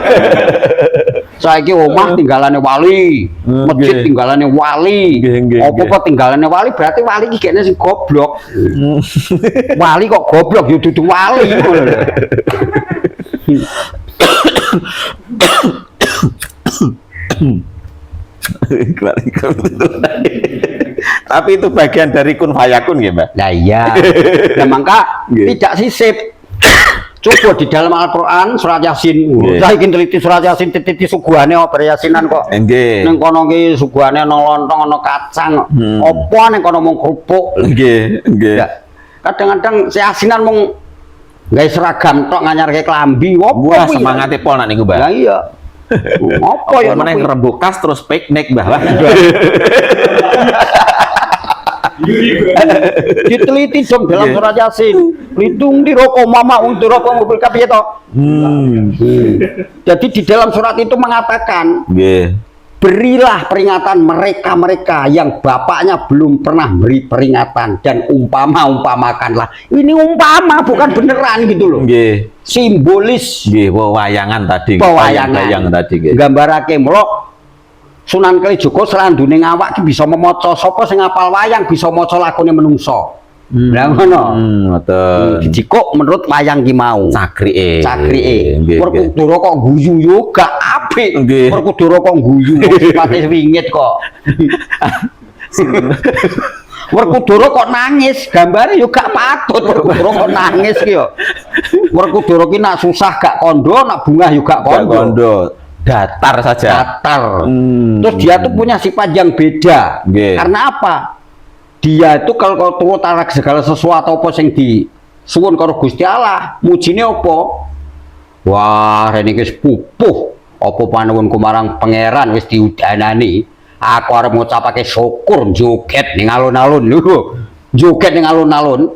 Speaker 1: Saiki omah tinggalane wali, masjid tinggalane wali. Apa tinggalane wali berarti wali iki kene sing goblok. Wali kok goblok ya dudu wali.
Speaker 2: Tapi itu bagian dari kun fayakun ya, Mbak.
Speaker 1: Nah iya. Nah maka tidak sisip. Coba di dalam Al-Qur'an surat Yasin. Saya ingin teliti surat Yasin titi suguhane apa Yasinan kok.
Speaker 2: Nggih.
Speaker 1: Ning kono ki suguhane ana lontong, ana kacang. Apa ning kono mung kerupuk.
Speaker 2: Nggih.
Speaker 1: Kadang-kadang si Yasinan mung gawe seragam tok nganyarke klambi.
Speaker 2: Wah, semangate pol nak niku, Mbak.
Speaker 1: Lah iya. Apa ya
Speaker 2: meneh ngerembukas terus piknik, Mbah.
Speaker 1: Diteliti dong dalam surat Yasin. Litung di rokok mama untuk rokok mobil kabeh to. Jadi di dalam surat itu mengatakan, berilah peringatan mereka-mereka yang bapaknya belum pernah beri peringatan dan umpamakanlah. Ini umpama bukan beneran gitu loh. Simbolis.
Speaker 2: Wayangan tadi.
Speaker 1: Wayangan tadi. Gambarake mlo Sunan Kalijaga serandune ngawak ki bisa maca sapa sing ngapal wayang bisa maca lakone menungso. Lah ngono. Ngoten. Dijikuk menurut wayang ki mau. Cakrike. Werkudara kok guyu yo gak apik. Werkudara kok guyu sifate wingit kok. Werkudara kok nangis, gambare yo gak patut. Werkudara kok nangis ki yo. Werkudara ki nak susah gak kondo, nak bungah yo gak kondo.
Speaker 2: Datar saja.
Speaker 1: Terus dia tuh punya sifat yang beda. Karena apa? Dia itu kalau turut segala sesuatu apa sing disuwun karo Gusti Allah, mujine apa? Wah, rene iki sepupuh. Apa panuwunku marang pangeran wis diudanani. Aku arep ngucapake syukur joget ning alun-alun lho. Joget ning alun-alun.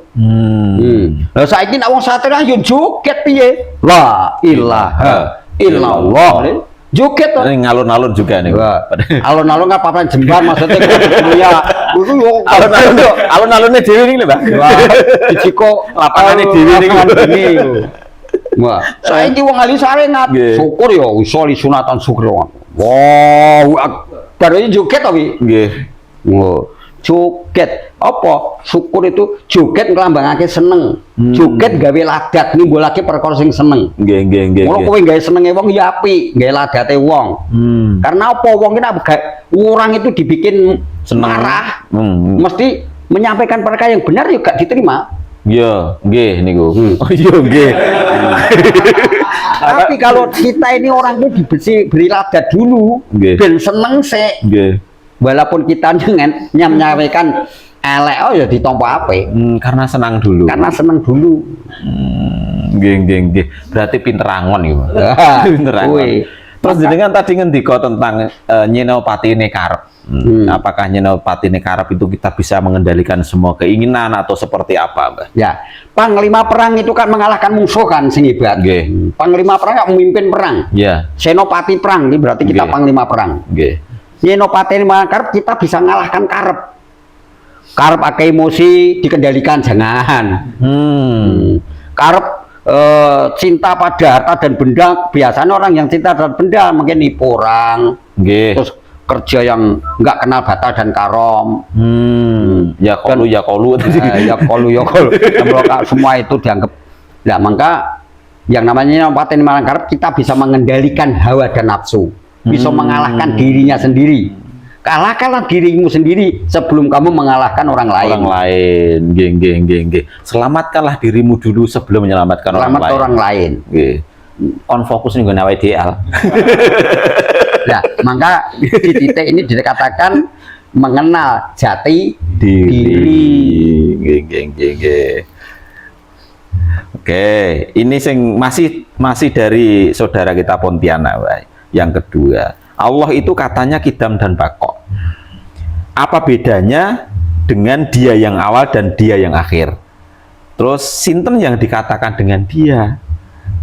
Speaker 1: Lah saiki nek wong satria yo joget piye? La ilaha illallah. Joget to.
Speaker 2: Ning alun-alun juga nih.
Speaker 1: Alun-alun kan papan jembar maksudnya ya. Iku yo
Speaker 2: Alun-alunnya dhewe ning lho, Mbak.
Speaker 1: wah diciko
Speaker 2: Lapangane dhewe niku.
Speaker 1: Wah, saiki wong ahli sarengat.
Speaker 2: Nggih.
Speaker 1: Syukur ya iso li sunatan syukur. Wow, baru joget to wi.
Speaker 2: Nggih.
Speaker 1: Oh, joget apa? Syukur itu joget nglambangake seneng. Joget gawe ladat nimbulake perkara sing seneng.
Speaker 2: Nggih.
Speaker 1: Ngono kowe gawe senenge wong ya apik, gawe ladate wong. Karena apa wong iki nek orang itu dibikin marah, mesti menyampaikan perkara yang benar juga diterima.
Speaker 2: Iya, nggih niku. Oh iya nggih.
Speaker 1: Tapi kalau kita ini orang itu beri ladat dulu, ben seneng sih.
Speaker 2: Nggih.
Speaker 1: Walaupun kita jangan menyampaikan elek oh ya ditompo ape.
Speaker 2: Karena senang dulu.
Speaker 1: Karena seneng dulu.
Speaker 2: Nggih. Berarti pinter angon iku. Pinter angon. Terus jenengan tadi ngendika tentang nyenopatine karep. Apakah nyenopatine karep itu kita bisa mengendalikan semua keinginan atau seperti apa, Mbak?
Speaker 1: Ya, panglima perang itu kan mengalahkan musuh kan sing hebat.
Speaker 2: Nggih.
Speaker 1: Panglima perang kan memimpin perang.
Speaker 2: Ya.
Speaker 1: Senopati perang ini berarti kita panglima perang.
Speaker 2: Nggih.
Speaker 1: Nyenopatine karep kita bisa mengalahkan karep. Karep akeh emosi dikendalikan jangan. Karep cinta pada harta dan benda, biasanya orang yang cinta dan benda mungkin nipu orang.
Speaker 2: Nggih.
Speaker 1: Terus kerja yang nggak kenal batal dan karom.
Speaker 2: Ya kolu.
Speaker 1: Ya kolu. Semua itu dianggap. Nah, maka yang namanya nyenopatine karep kita bisa mengendalikan hawa dan nafsu, bisa mengalahkan dirinya sendiri. Kalahkanlah dirimu sendiri sebelum kamu mengalahkan orang lain.
Speaker 2: Nggih. Selamatkanlah dirimu dulu sebelum menyelamatkan orang lain. Nggih. On fokus nih gue ideal.
Speaker 1: Nah, maka di titik ini dikatakan mengenal jati diri.
Speaker 2: Nggih. Oke, ini sing masih dari saudara kita Pontianak, Pak. Yang kedua, Allah itu katanya kidam dan bakok. Apa bedanya dengan dia yang awal dan dia yang akhir? Terus sinten yang dikatakan dengan dia?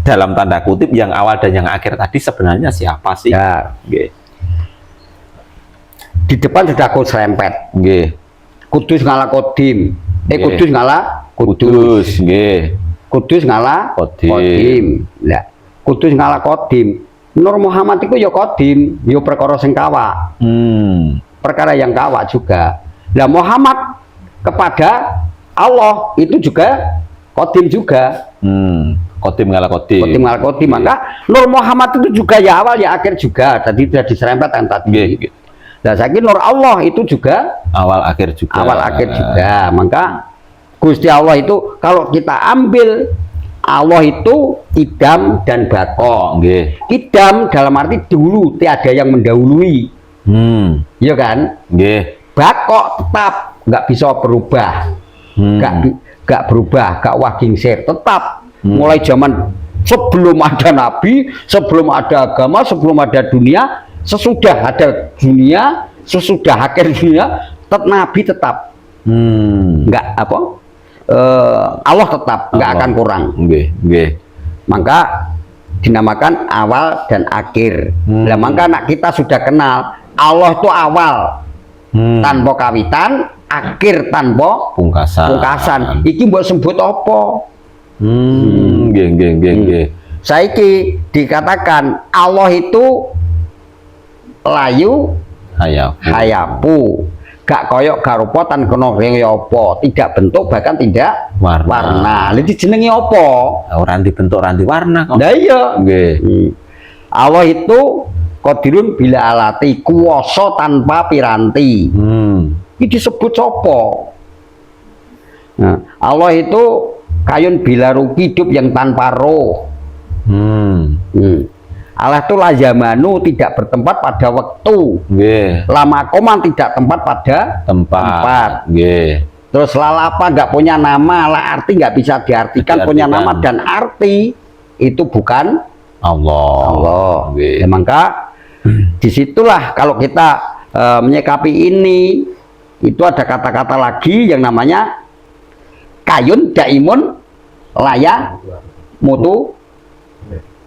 Speaker 2: Dalam tanda kutip yang awal dan yang akhir tadi sebenarnya siapa sih?
Speaker 1: Ya.
Speaker 2: Nggih.
Speaker 1: Di depan sudah aku serempet.
Speaker 2: Nggih.
Speaker 1: Kudus ngalah kodim. Kudus ngalah
Speaker 2: Kudus. Nggih.
Speaker 1: Kudus ngalah
Speaker 2: Kodim.
Speaker 1: Lah, Kudus ngalah kodim. Nur Muhammad itu ya kodim, ya perkara sing kawa. Perkara yang kawa juga. Lah Muhammad kepada Allah itu juga kodim juga.
Speaker 2: Kodim ngalah kodim.
Speaker 1: Kodim ngalah kodim. Maka Nur Muhammad itu juga ya awal ya akhir juga. Tadi sudah diserempet kan tadi. Nah, saya kira Nur Allah itu juga
Speaker 2: awal akhir juga.
Speaker 1: Awal akhir juga. Maka Gusti Allah itu kalau kita ambil Allah itu idam dan bakok. Idam dalam arti dulu tiada yang mendahului. Iya kan? Bakok tetap nggak bisa berubah. Nggak berubah, nggak wagingsir, tetap. Mulai zaman sebelum ada nabi, sebelum ada agama, sebelum ada dunia, sesudah ada dunia, sesudah akhir dunia, nabi tetap. Nggak apa? Allah tetap nggak akan kurang. Maka dinamakan awal dan akhir. Nah, maka anak kita sudah kenal Allah itu awal tanpa kawitan, akhir tanpa pungkasan. Iki mbok sebut apa? Saiki dikatakan Allah itu layu hayapu. Gak koyok garupa tan kena kaya apa, tidak bentuk bahkan tidak warna. Lha dijenengi apa?
Speaker 2: Ora dibentuk, ora warna kok.
Speaker 1: Lah iya. Allah itu qadirun bila alati, kuwasa tanpa piranti. Iki disebut sapa? Nah, Allah itu kayun bila ruki, hidup yang tanpa roh. Allah itu lazamanu, tidak bertempat pada waktu. Lama koman, tidak tempat pada tempat. Terus lalapa nggak punya nama, la arti nggak bisa diartikan, punya nama dan arti itu bukan Allah.
Speaker 2: Nggih.
Speaker 1: Ya, maka disitulah kalau kita menyikapi ini, itu ada kata-kata lagi yang namanya kayun daimun laya mutu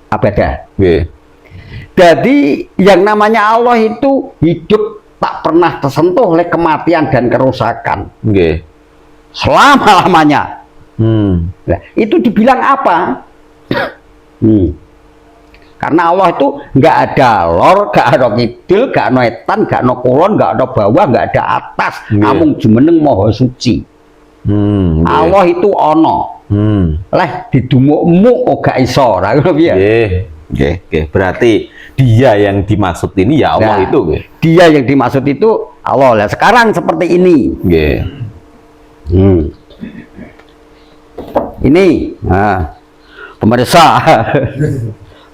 Speaker 1: abada.
Speaker 2: Nggih.
Speaker 1: Jadi yang namanya Allah itu hidup tak pernah tersentuh oleh kematian dan kerusakan.
Speaker 2: Nggih.
Speaker 1: Selama-lamanya. Nah, itu dibilang apa? Karena Allah itu nggak ada lor, nggak ada kidul, nggak ada etan, nggak ada kulon, nggak ada bawah, nggak ada atas. Namung jumeneng Maha Suci. Allah itu ono. Leh didumuk-muk oh gak iso. Nah,
Speaker 2: Nggih. Berarti dia yang dimaksud ini ya Allah itu. Nggih.
Speaker 1: Dia yang dimaksud itu Allah. Lah sekarang seperti ini.
Speaker 2: Nggih.
Speaker 1: Ini, nah, pemirsa.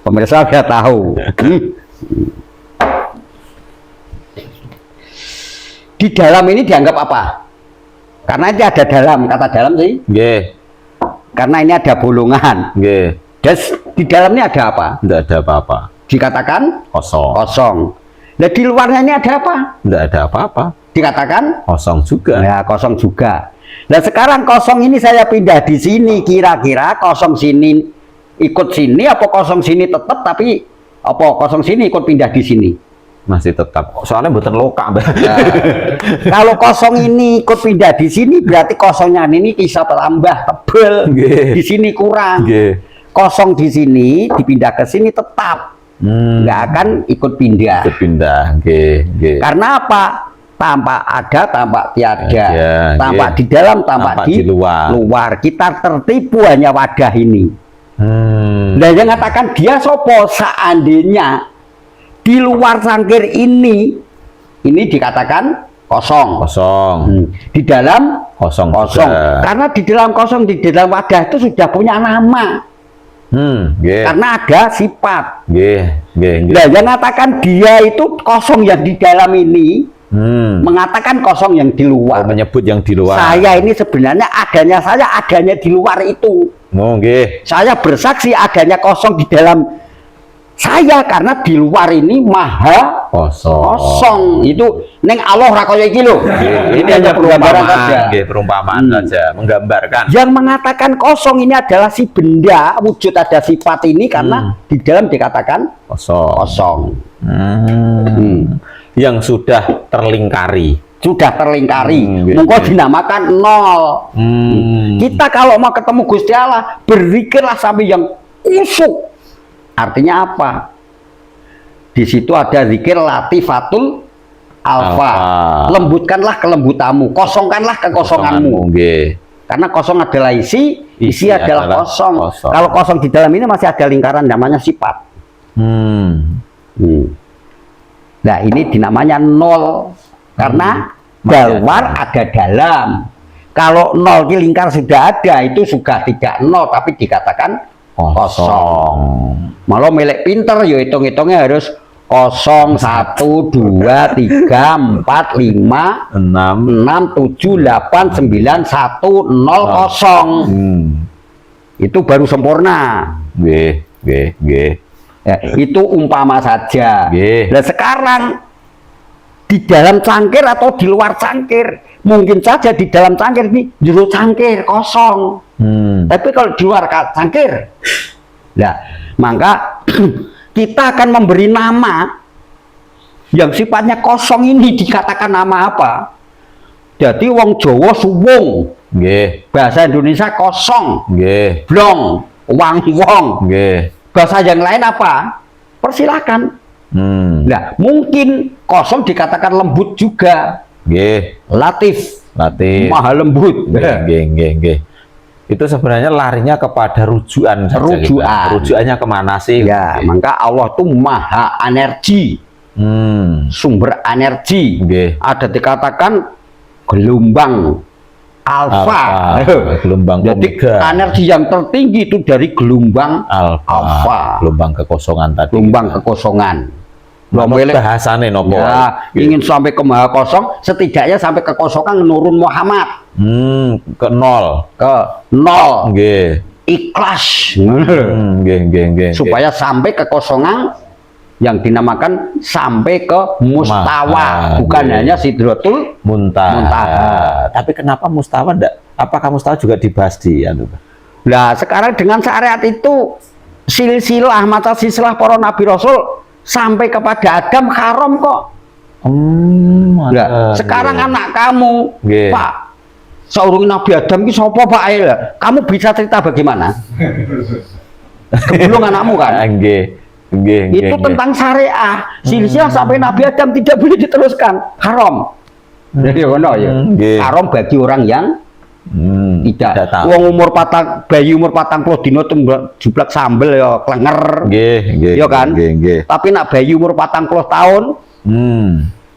Speaker 1: Pemirsa biar tahu. Di dalam ini dianggap apa? Karena ini ada dalam, kata dalam sih.
Speaker 2: Nggih.
Speaker 1: Karena ini ada bolongan.
Speaker 2: Nggih.
Speaker 1: Dan di dalam ini ada apa?
Speaker 2: Tidak ada apa-apa.
Speaker 1: Dikatakan
Speaker 2: Kosong.
Speaker 1: kosong. Nah di luarnya ini ada apa?
Speaker 2: Tidak ada apa-apa.
Speaker 1: Dikatakan
Speaker 2: Kosong juga.
Speaker 1: ya kosong juga. Nah sekarang kosong ini saya pindah di sini, kira-kira kosong sini ikut sini apa kosong sini tetap, tapi apa kosong sini ikut pindah di sini?
Speaker 2: Masih tetap. Soalnya buatan lokak.
Speaker 1: Nah, kalau kosong ini ikut pindah di sini berarti kosongnya ini bisa tambah tebel.
Speaker 2: Nggih.
Speaker 1: Di sini kurang.
Speaker 2: Nggih.
Speaker 1: Kosong di sini dipindah ke sini tetap. Nggak akan ikut pindah.
Speaker 2: Ikut pindah. Nggih.
Speaker 1: Karena apa? Tampak ada, tampak tiada.
Speaker 2: Ya,
Speaker 1: tampak
Speaker 2: nggih.
Speaker 1: di dalam, tampak di
Speaker 2: luar.
Speaker 1: Kita tertipu hanya wadah ini. Nah yang mengatakan dia sopo seandainya di luar cangkir ini dikatakan kosong. Di dalam kosong. Karena di dalam kosong, di dalam wadah itu sudah punya nama. Karena ada sifat. Nah yang mengatakan dia itu kosong yang di dalam ini, mengatakan kosong yang di luar.
Speaker 2: Menyebut yang di luar.
Speaker 1: Saya ini sebenarnya adanya di luar itu. Saya bersaksi adanya kosong di dalam saya, karena di luar ini maha kosong. Itu neng Allah rakoya iki lho.
Speaker 2: Ini hanya perumpamaan saja, menggambarkan.
Speaker 1: Yang mengatakan kosong ini adalah si benda wujud ada sifat ini, karena di dalam dikatakan kosong.
Speaker 2: Yang sudah terlingkari.
Speaker 1: Monggo dinamakan nol. Kita kalau mau ketemu Gusti Allah, berzikirlah sampai yang kusuk. Artinya apa? Di situ ada zikir latifatul alfa. Lembutkanlah kelembutanmu, kosongkanlah kekosonganmu. Karena kosong adalah isi adalah kosong. Kalau kosong di dalam ini masih ada lingkaran namanya sifat. Nah ini dinamanya nol. Karena luar ada dalam. Kalau nol di lingkar sudah ada, itu sudah tidak nol, tapi dikatakan kosong. Malah milik pinter, ya hitung-hitungnya harus 0, 1, 2, 3, 4, 5, 6, 7, 8, 9, 1, 0, kosong. Itu baru sempurna. Ya, itu umpama saja. Nah sekarang di dalam cangkir atau di luar cangkir, mungkin saja di dalam cangkir ini juru cangkir kosong. Tapi kalau di luar cangkir, nah maka kita akan memberi nama yang sifatnya kosong ini, dikatakan nama apa? Jadi wong Jawa suwung, bahasa Indonesia kosong, blong, wong. Bahasa yang lain apa? Persilakan. Nah, mungkin kosong dikatakan lembut juga. Latif. Maha lembut.
Speaker 2: Itu sebenarnya larinya kepada rujukan saja. Rujukannya kemana sih?
Speaker 1: Ya, maka Allah itu maha energi. Sumber energi. Ada dikatakan gelombang alfa.
Speaker 2: Gelombang
Speaker 1: jadi energi yang tertinggi itu dari gelombang alfa.
Speaker 2: Gelombang kekosongan tadi.
Speaker 1: Gelombang kekosongan.
Speaker 2: Bahasane nopo.
Speaker 1: Ya, ingin sampai ke maha kosong, setidaknya sampai ke kekosongan menurun Muhammad.
Speaker 2: Ke nol.
Speaker 1: Ke nol. ikhlas.
Speaker 2: Supaya
Speaker 1: Supaya sampai kekosongan yang dinamakan sampai ke mustawa, bukan hanya sidratul muntaha.
Speaker 2: Tapi kenapa mustawa enggak? Apakah mustawa juga dibahas di
Speaker 1: Nah, sekarang dengan syariat itu silsilah mata silsilah para nabi rasul sampai kepada Adam haram kok. Nah, sekarang anak kamu, Pak, seorang Nabi Adam ki sapa Pak? Kamu bisa cerita bagaimana? Kebulung anakmu kan? Itu tentang syariah. Silsilah sampai Nabi Adam tidak boleh diteruskan, haram. Jadi haram bagi orang yang tidak. Wong bayi umur 40 dino jublak sambel ya klenger. Ya kan? Tapi nak bayi umur 40 tahun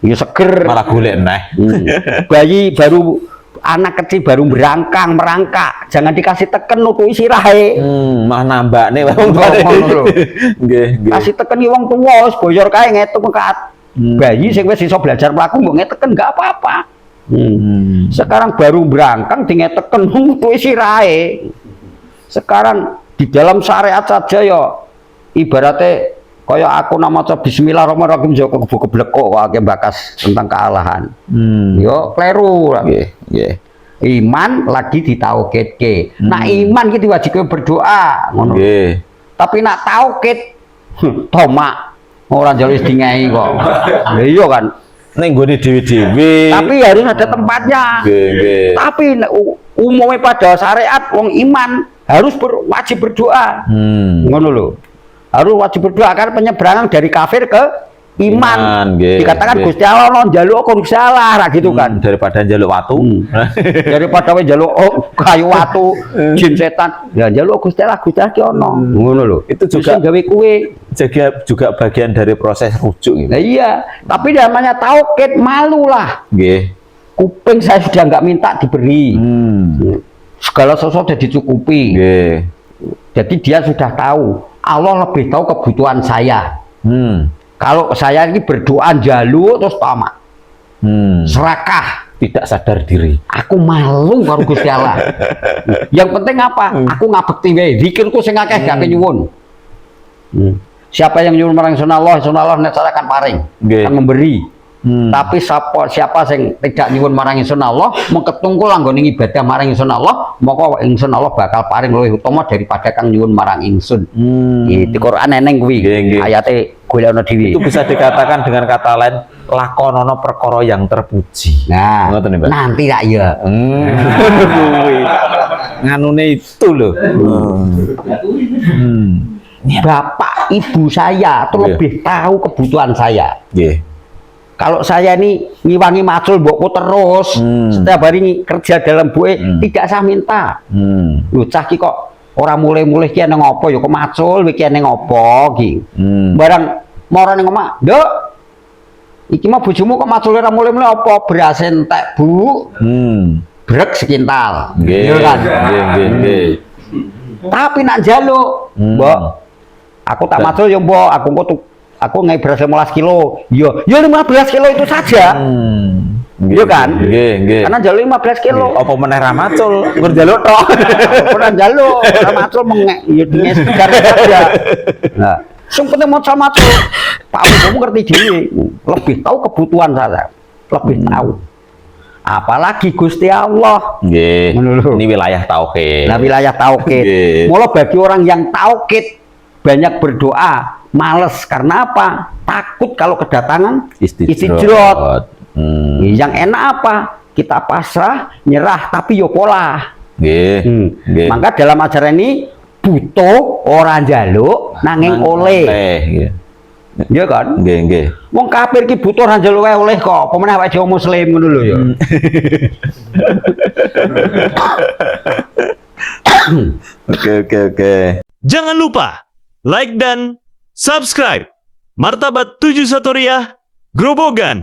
Speaker 1: ya seger.
Speaker 2: Malah golek neh.
Speaker 1: Bayi baru anak kecil baru merangkak, jangan dikasih teken nutuki sirahe.
Speaker 2: Mah nambakne wong
Speaker 1: Kasih teken wong tuwa wis boyor kae ngetuk mekat. Bayi sing wis iso belajar mlaku mbok ngeteken enggak apa-apa. Sekarang baru berangkang di ngeteken nutuki sirahe. Sekarang di dalam syariat saja ya ibaratnya kaya aku nama bismillahirrahmanirrahim yo keblek kok akeh bakas tentang kealahan. Yo kleru. Iman lagi ditauhidke. Nak iman ki diwajibke berdoa ngono. Tapi nak tauhid tomak ora njaluk dingai kok. Lha iya kan.
Speaker 2: Ning nggone dhewe-dhewe.
Speaker 1: Tapi harus ada tempatnya. Tapi umumnya pada syariat wong iman harus wajib berdoa. Ngono lho. Harus wajib berdoa karena penyeberangan dari kafir ke iman. Dikatakan Gusti Allah no njaluk kok salah lah gitu kan.
Speaker 2: Daripada njaluk watu.
Speaker 1: Daripada njaluk kayu watu, jin setan. Ya njaluk Gusti Allah ki ono. Ngono lho.
Speaker 2: Itu juga
Speaker 1: gawe kuwe.
Speaker 2: Juga bagian dari proses rujuk gitu.
Speaker 1: Nah, iya, tapi namanya tauhid malu lah. Kuping saya sudah nggak minta diberi. Segala sesuatu sudah dicukupi. Jadi dia sudah tahu. Allah lebih tahu kebutuhan saya. Kalau saya ini berdoa jaluk terus tamak, serakah,
Speaker 2: tidak sadar diri.
Speaker 1: Aku malu karo Gusti Allah. Yang penting apa? Aku ngabekti wae. Zikirku sing akeh gak kenyuwun. Siapa yang nyuwun marang Sun Allah nek saya akan paring, akan memberi. Tapi siapa yang tidak nyuwun marang Sun Allah, mengketungkul anggone ibadah marang Sun Allah, maka ingsun Allah bakal paring luwih utama daripada kang nyuwun marang ingsun. Di Quran eneng kuwi. Ayate golekno dhewe.
Speaker 2: Itu bisa dikatakan dengan kata lain lakonono perkara yang terpuji.
Speaker 1: Nah, nanti tak ya.
Speaker 2: Nganune itu loh.
Speaker 1: Bapak ibu saya tuh lebih tahu kebutuhan saya. Kalau saya ini ngiwangi macul mbokku terus setiap hari kerja dalam buwe tidak saya minta. Lho cah ki kok ora mulai-mulai ki nang apa ya kok macul iki nang apa ki. Barang mara ning omah, "Nduk, iki mah bojomu kok macul ora mulai-mulai apa? Beras entek, Bu." Brek sekintal.
Speaker 2: Nggih kan. Nggih.
Speaker 1: Tapi nak njaluk, Mbok, aku tak macul ya Mbok, aku ngai beras 15 kilo. Ya 15 kilo itu saja. Iya kan? Karena jalur 15 kilo.
Speaker 2: Apa meneh ra macul, nggur njaluk tok.
Speaker 1: Ora njaluk, ora macul mengek ya dinges saja. Nah, sing penting macul. Pak kamu ngerti dhewe, lebih tahu kebutuhan saya. Lebih tahu. Apalagi Gusti Allah. Ini wilayah tauhid. Nah, wilayah tauhid. Mula bagi orang yang tauhid banyak berdoa, males karena apa? Takut kalau kedatangan istidrot. Yang enak apa? Kita pasrah, nyerah, tapi yo pola. Maka dalam ajaran ini butuh orang jaluk nanging oleh. Iya kan? Wong kafir ki butuh orang jaluk oleh kok. Pemenang awake dhewe muslim ngono lho ya.
Speaker 2: Oke.
Speaker 3: Jangan lupa like dan subscribe Martabat 7 Satoriah Grobogan.